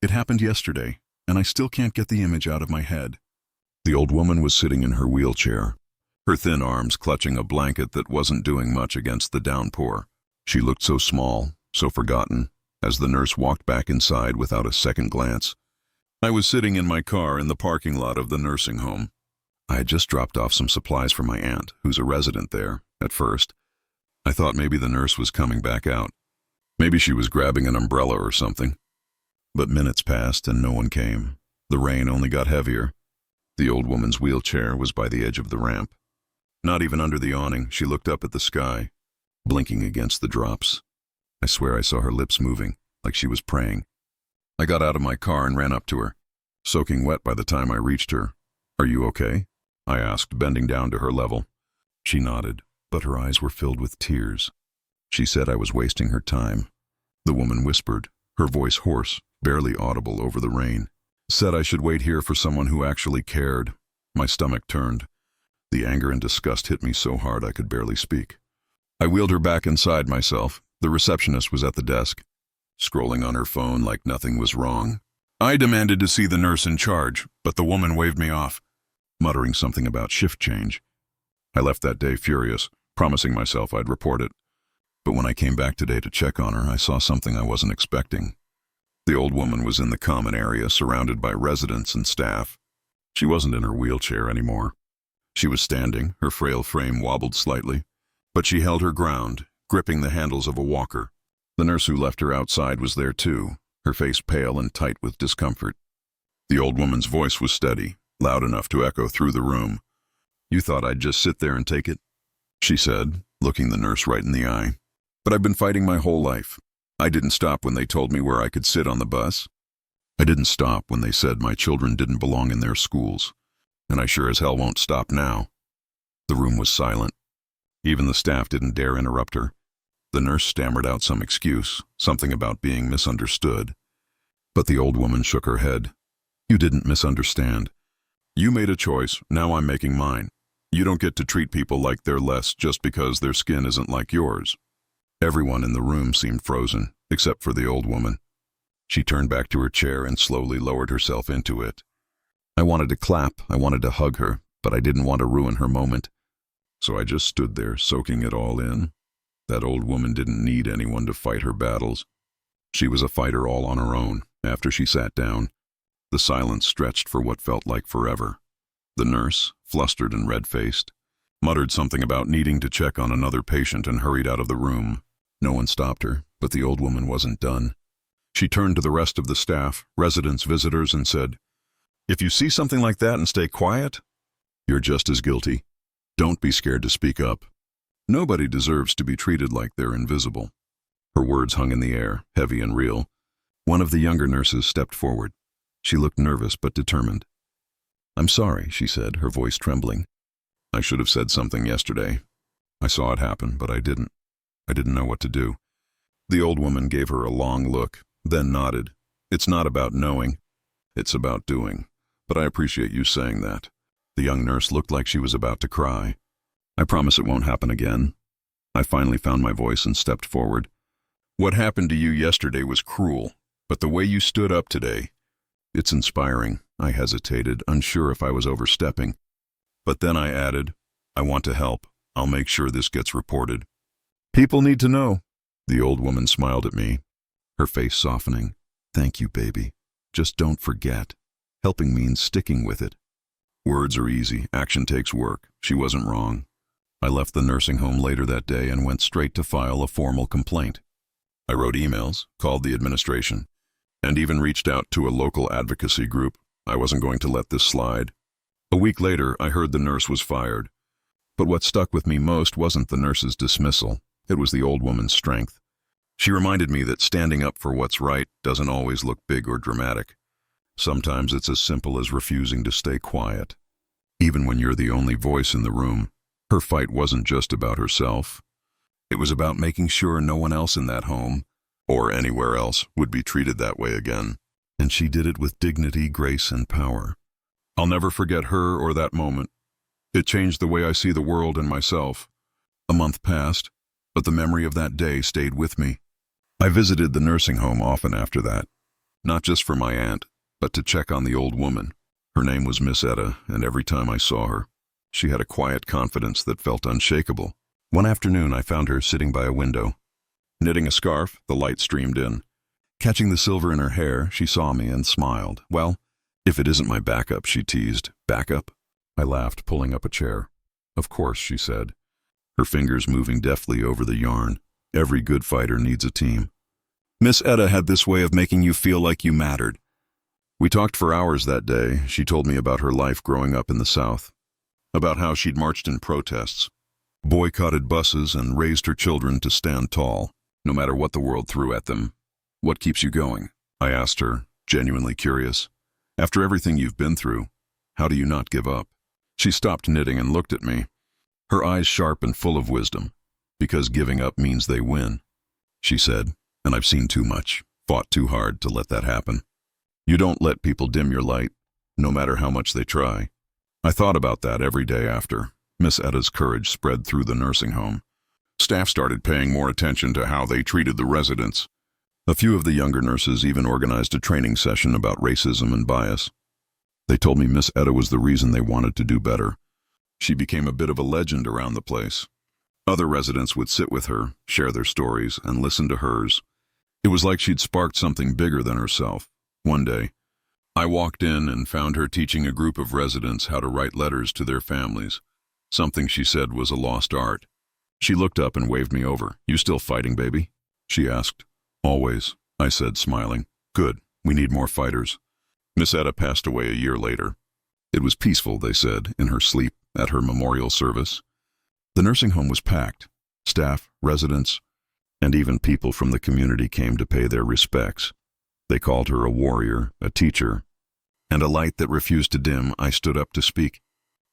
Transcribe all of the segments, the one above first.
It happened yesterday, and I still can't get the image out of my head. The old woman was sitting in her wheelchair, her thin arms clutching a blanket that wasn't doing much against the downpour. She looked so small, so forgotten, as the nurse walked back inside without a second glance. I was sitting in my car in the parking lot of the nursing home. I had just dropped off some supplies for my aunt, who's a resident there, at first. I thought maybe the nurse was coming back out. Maybe she was grabbing an umbrella or something. But minutes passed and no one came. The rain only got heavier. The old woman's wheelchair was by the edge of the ramp. Not even under the awning, she looked up at the sky, blinking against the drops. I swear I saw her lips moving, like she was praying. I got out of my car and ran up to her, soaking wet by the time I reached her. "Are you okay?" I asked, bending down to her level. She nodded, but her eyes were filled with tears. She said I was wasting her time. The woman whispered, her voice hoarse, barely audible over the rain. Said I should wait here for someone who actually cared. My stomach turned. The anger and disgust hit me so hard I could barely speak. I wheeled her back inside myself. The receptionist was at the desk, scrolling on her phone like nothing was wrong. I demanded to see the nurse in charge, but the woman waved me off, muttering something about shift change. I left that day furious, promising myself I'd report it. But when I came back today to check on her, I saw something I wasn't expecting. The old woman was in the common area, surrounded by residents and staff. She wasn't in her wheelchair anymore. She was standing, her frail frame wobbled slightly, but she held her ground, gripping the handles of a walker. The nurse who left her outside was there too, her face pale and tight with discomfort. The old woman's voice was steady, loud enough to echo through the room. "You thought I'd just sit there and take it?" she said, looking the nurse right in the eye. "But I've been fighting my whole life. I didn't stop when they told me where I could sit on the bus. I didn't stop when they said my children didn't belong in their schools. And I sure as hell won't stop now." The room was silent. Even the staff didn't dare interrupt her. The nurse stammered out some excuse, something about being misunderstood. But the old woman shook her head. "You didn't misunderstand. You made a choice, now I'm making mine. You don't get to treat people like they're less just because their skin isn't like yours." Everyone in the room seemed frozen, except for the old woman. She turned back to her chair and slowly lowered herself into it. I wanted to clap, I wanted to hug her, but I didn't want to ruin her moment. So I just stood there, soaking it all in. That old woman didn't need anyone to fight her battles. She was a fighter all on her own. After she sat down, the silence stretched for what felt like forever. The nurse, flustered and red-faced, muttered something about needing to check on another patient and hurried out of the room. No one stopped her, but the old woman wasn't done. She turned to the rest of the staff, residents, visitors, and said, "If you see something like that and stay quiet, you're just as guilty. Don't be scared to speak up. Nobody deserves to be treated like they're invisible." Her words hung in the air, heavy and real. One of the younger nurses stepped forward. She looked nervous but determined. "I'm sorry," she said, her voice trembling. "I should have said something yesterday. I saw it happen, but I didn't. I didn't know what to do." The old woman gave her a long look, then nodded. "It's not about knowing. It's about doing. But I appreciate you saying that." The young nurse looked like she was about to cry. "I promise it won't happen again." I finally found my voice and stepped forward. "What happened to you yesterday was cruel, but the way you stood up today, it's inspiring." I hesitated, unsure if I was overstepping. But then I added, "I want to help. I'll make sure this gets reported. People need to know." The old woman smiled at me, her face softening. "Thank you, baby. Just don't forget. Helping means sticking with it." Words are easy, action takes work. She wasn't wrong. I left the nursing home later that day and went straight to file a formal complaint. I wrote emails, called the administration, and even reached out to a local advocacy group. I wasn't going to let this slide. A week later, I heard the nurse was fired. But what stuck with me most wasn't the nurse's dismissal. It was the old woman's strength. She reminded me that standing up for what's right doesn't always look big or dramatic. Sometimes it's as simple as refusing to stay quiet. Even when you're the only voice in the room, her fight wasn't just about herself. It was about making sure no one else in that home, or anywhere else, would be treated that way again. And she did it with dignity, grace, and power. I'll never forget her or that moment. It changed the way I see the world and myself. A month passed, but the memory of that day stayed with me. I visited the nursing home often after that. not just for my aunt, but to check on the old woman. Her name was Miss Etta, and every time I saw her, she had a quiet confidence that felt unshakable. One afternoon, I found her sitting by a window. Knitting a scarf, the light streamed in. Catching the silver in her hair, she saw me and smiled. "Well, if it isn't my backup," she teased. "Backup?" I laughed, pulling up a chair. "Of course," she said, her fingers moving deftly over the yarn. "Every good fighter needs a team." Miss Etta had this way of making you feel like you mattered. We talked for hours that day. She told me about her life growing up in the South, about how she'd marched in protests, boycotted buses, and raised her children to stand tall, no matter what the world threw at them. "What keeps you going?" I asked her, genuinely curious. "After everything you've been through, how do you not give up?" She stopped knitting and looked at me, her eyes sharp and full of wisdom. "Because giving up means they win," she said, "and I've seen too much, fought too hard to let that happen. You don't let people dim your light, no matter how much they try." I thought about that every day after. Miss Etta's courage spread through the nursing home. Staff started paying more attention to how they treated the residents. A few of the younger nurses even organized a training session about racism and bias. They told me Miss Etta was the reason they wanted to do better. She became a bit of a legend around the place. Other residents would sit with her, share their stories, and listen to hers. It was like she'd sparked something bigger than herself. One day, I walked in and found her teaching a group of residents how to write letters to their families, something she said was a lost art. She looked up and waved me over. "You still fighting, baby?" she asked. "Always," I said, smiling. "Good, we need more fighters." Miss Etta passed away a year later. It was peaceful, they said, in her sleep at her memorial service. The nursing home was packed. Staff, residents, and even people from the community came to pay their respects. They called her a warrior, a teacher, and a light that refused to dim. I stood up to speak,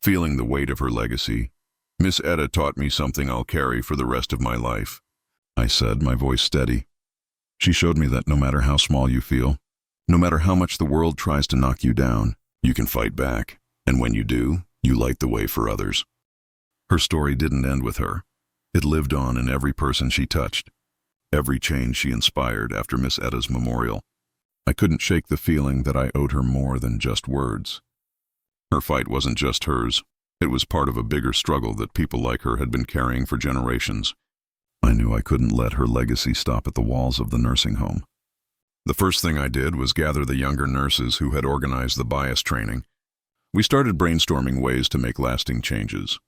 feeling the weight of her legacy. "Miss Etta taught me something I'll carry for the rest of my life," I said, my voice steady. "She showed me that no matter how small you feel, no matter how much the world tries to knock you down, you can fight back, and when you do, you light the way for others." Her story didn't end with her. It lived on in every person she touched, every change she inspired after Miss Etta's memorial. I couldn't shake the feeling that I owed her more than just words. Her fight wasn't just hers. It was part of a bigger struggle that people like her had been carrying for generations. I knew I couldn't let her legacy stop at the walls of the nursing home. The first thing I did was gather the younger nurses who had organized the bias training. We started brainstorming ways to make lasting changes,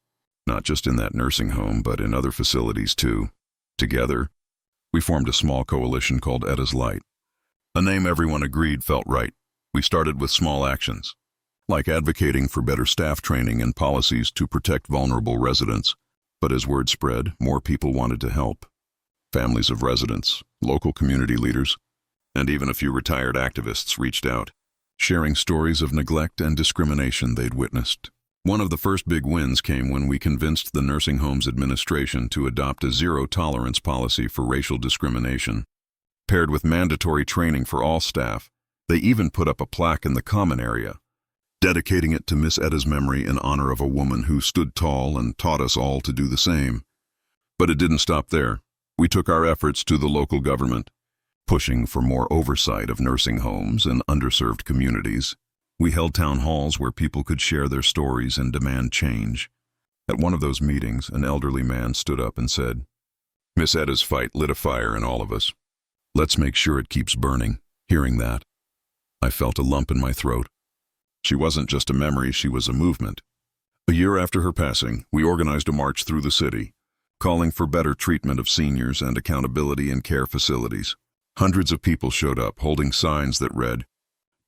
not just in that nursing home, but in other facilities too. Together, we formed a small coalition called Etta's Light. A name everyone agreed felt right. We started with small actions, like advocating for better staff training and policies to protect vulnerable residents. But as word spread, more people wanted to help. Families of residents, local community leaders, and even a few retired activists reached out, sharing stories of neglect and discrimination they'd witnessed. One of the first big wins came when we convinced the nursing home's administration to adopt a zero-tolerance policy for racial discrimination. Paired with mandatory training for all staff, they even put up a plaque in the common area, dedicating it to Miss Etta's memory in honor of a woman who stood tall and taught us all to do the same. But it didn't stop there. We took our efforts to the local government, pushing for more oversight of nursing homes and underserved communities. We held town halls where people could share their stories and demand change. At one of those meetings, an elderly man stood up and said, "Miss Etta's fight lit a fire in all of us. Let's make sure it keeps burning." Hearing that, I felt a lump in my throat. She wasn't just a memory, she was a movement. A year after her passing, we organized a march through the city, calling for better treatment of seniors and accountability in care facilities. Hundreds of people showed up, holding signs that read,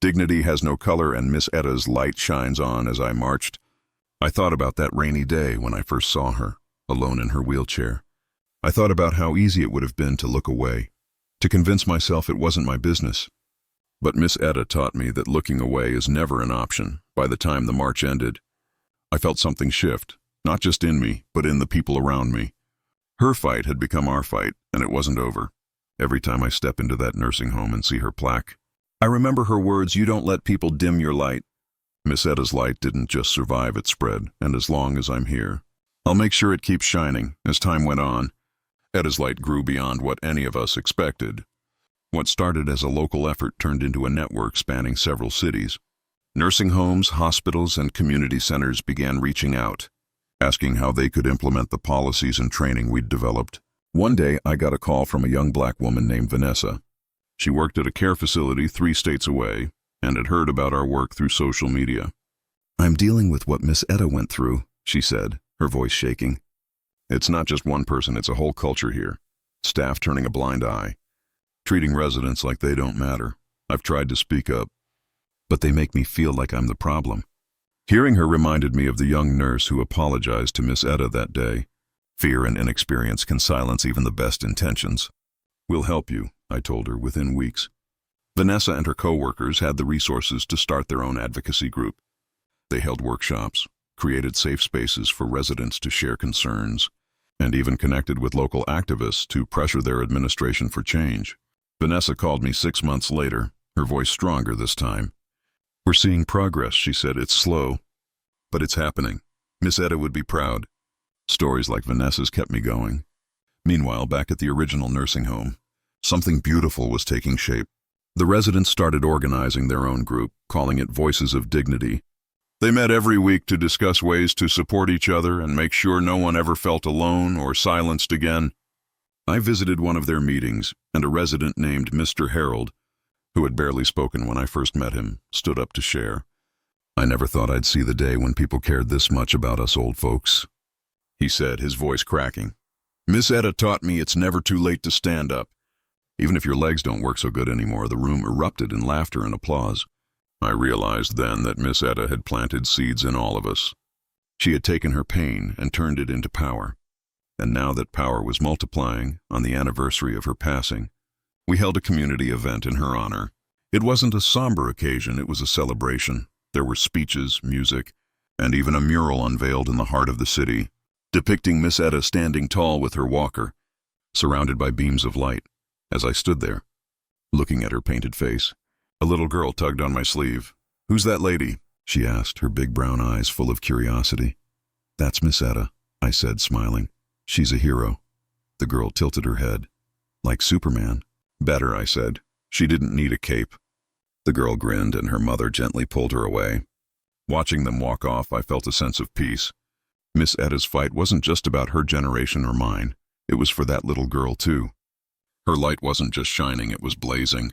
"Dignity has no color and Miss Etta's light shines on." As I marched, I thought about that rainy day when I first saw her, alone in her wheelchair. I thought about how easy it would have been to look away, to convince myself it wasn't my business. But Miss Etta taught me that looking away is never an option. By the time the march ended, I felt something shift, not just in me, but in the people around me. Her fight had become our fight, and it wasn't over. Every time I step into that nursing home and see her plaque, I remember her words, "You don't let people dim your light." Miss Etta's light didn't just survive, it spread, and as long as I'm here, I'll make sure it keeps shining. As time went on, Etta's light grew beyond what any of us expected. What started as a local effort turned into a network spanning several cities. Nursing homes, hospitals, and community centers began reaching out, asking how they could implement the policies and training we'd developed. One day, I got a call from a young black woman named Vanessa. She worked at a care facility 3 states away and had heard about our work through social media. "I'm dealing with what Miss Etta went through," she said, her voice shaking. "It's not just one person, it's a whole culture here. Staff turning a blind eye, treating residents like they don't matter. I've tried to speak up, but they make me feel like I'm the problem." Hearing her reminded me of the young nurse who apologized to Miss Etta that day. Fear and inexperience can silence even the best intentions. "We'll help you," I told her within weeks. Vanessa and her co-workers had the resources to start their own advocacy group. They held workshops, created safe spaces for residents to share concerns, and even connected with local activists to pressure their administration for change. Vanessa called me 6 months later, her voice stronger this time. "We're seeing progress," she said. "It's slow, but it's happening. Miss Etta would be proud." Stories like Vanessa's kept me going. Meanwhile, back at the original nursing home, something beautiful was taking shape. The residents started organizing their own group, calling it Voices of Dignity. They met every week to discuss ways to support each other and make sure no one ever felt alone or silenced again. I visited one of their meetings, and a resident named Mr. Harold, who had barely spoken when I first met him, stood up to share. "I never thought I'd see the day when people cared this much about us old folks," he said, his voice cracking. "Miss Etta taught me it's never too late to stand up. Even if your legs don't work so good anymore." The room erupted in laughter and applause. I realized then that Miss Etta had planted seeds in all of us. She had taken her pain and turned it into power. And now that power was multiplying, on the anniversary of her passing, we held a community event in her honor. It wasn't a somber occasion, it was a celebration. There were speeches, music, and even a mural unveiled in the heart of the city, depicting Miss Etta standing tall with her walker, surrounded by beams of light. As I stood there, looking at her painted face, a little girl tugged on my sleeve. "Who's that lady?" she asked, her big brown eyes full of curiosity. "That's Miss Etta," I said, smiling. "She's a hero." The girl tilted her head. "Like Superman?" "Better," I said. "She didn't need a cape." The girl grinned, and her mother gently pulled her away. Watching them walk off, I felt a sense of peace. Miss Etta's fight wasn't just about her generation or mine. It was for that little girl, too. Her light wasn't just shining, it was blazing,